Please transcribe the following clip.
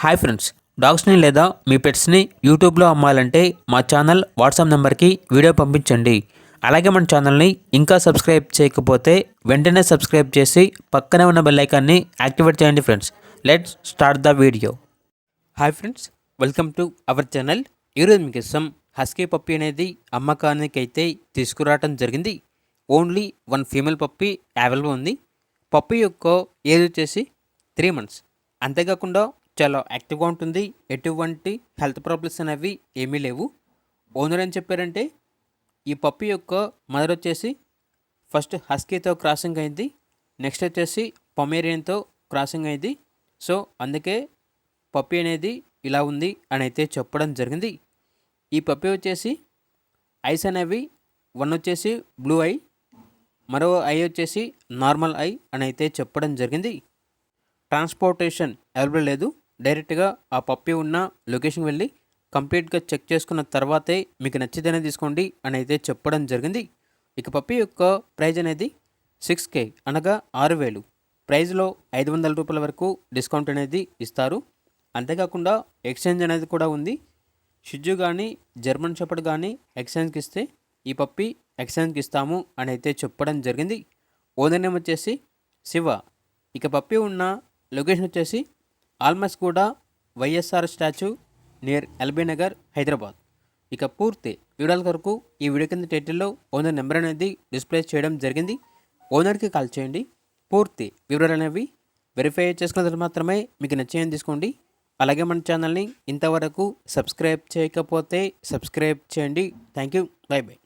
Hi friends, డాగ్స్ని లేదా మీ పెట్స్ని యూట్యూబ్లో అమ్మాలంటే మా ఛానల్ వాట్సాప్ నెంబర్కి వీడియో పంపించండి. అలాగే మన ఛానల్ని ఇంకా సబ్స్క్రైబ్ చేయకపోతే వెంటనే సబ్స్క్రైబ్ చేసి పక్కనే ఉన్న బెల్ ఐకాన్ని యాక్టివేట్ చేయండి friends. Let's start the video. Hi friends, welcome to our channel. ఈరోజు మీకు ఇష్టం హస్కీ పప్పీ అనేది అమ్మకానికి అయితే తీసుకురావడం జరిగింది. ఓన్లీ 1 ఫీమేల్ పప్పీ అవైలబుల్ ఉంది. పప్పీ యొక్క ఏజ్ వచ్చేసి 3 months. అంతేకాకుండా చాలా యాక్టివ్గా ఉంటుంది. ఎటువంటి హెల్త్ ప్రాబ్లమ్స్ అనేవి ఏమీ లేవు. ఓనర్ ఏం చెప్పారంటే ఈ పప్పీ యొక్క మదర్ వచ్చేసి ఫస్ట్ హస్కీతో క్రాసింగ్ అయింది, నెక్స్ట్ వచ్చేసి పొమేరియన్తో క్రాసింగ్ అయింది. సో అందుకే పప్పీ అనేది ఇలా ఉంది అని అయితే చెప్పడం జరిగింది. ఈ పప్పీ వచ్చేసి ఐస్ అనేవి 1 వచ్చేసి బ్లూ ఐ, మరో ఐ వచ్చేసి నార్మల్ ఐ అని అయితే చెప్పడం జరిగింది. ట్రాన్స్పోర్టేషన్ అవైలబుల్ లేదు. డైరెక్ట్గా ఆ పప్పీ ఉన్న లొకేషన్కి వెళ్ళి కంప్లీట్గా చెక్ చేసుకున్న తర్వాతే మీకు నచ్చితేనే తీసుకోండి అని అయితే చెప్పడం జరిగింది. ఇక పప్పీ యొక్క ప్రైజ్ అనేది 6K అనగా 6,000. ప్రైజ్లో 500 రూపాయల వరకు డిస్కౌంట్ అనేది ఇస్తారు. అంతేకాకుండా ఎక్స్చేంజ్ అనేది కూడా ఉంది. షిజ్జు కానీ జర్మన్ షెపర్డ్ కానీ ఎక్స్చేంజ్కి ఇస్తే ఈ పప్పీ ఎక్స్చేంజ్కి ఇస్తాము అని అయితే చెప్పడం జరిగింది. ఓనర్ నేమ్ వచ్చేసి శివ. ఇక పప్పీ ఉన్న లొకేషన్ వచ్చేసి ఆల్మస్ కూడా YSR statue near LB Nagar, Hyderabad. ఇక పూర్తి వివరాల కొరకు ఈ వీడియో కింద టైటిల్లో ఓనర్ నెంబర్ అనేది డిస్ప్లే చేయడం జరిగింది. ఓనర్కి కాల్ చేయండి. పూర్తి వివరాలు అనేవి వెరిఫై చేసుకున్న తర్వాత మాత్రమే మీకు నచ్చేయని తీసుకోండి. అలాగే మన ఛానల్ని ఇంతవరకు సబ్స్క్రైబ్ చేయకపోతే సబ్స్క్రైబ్ చేయండి. Thank you. By by.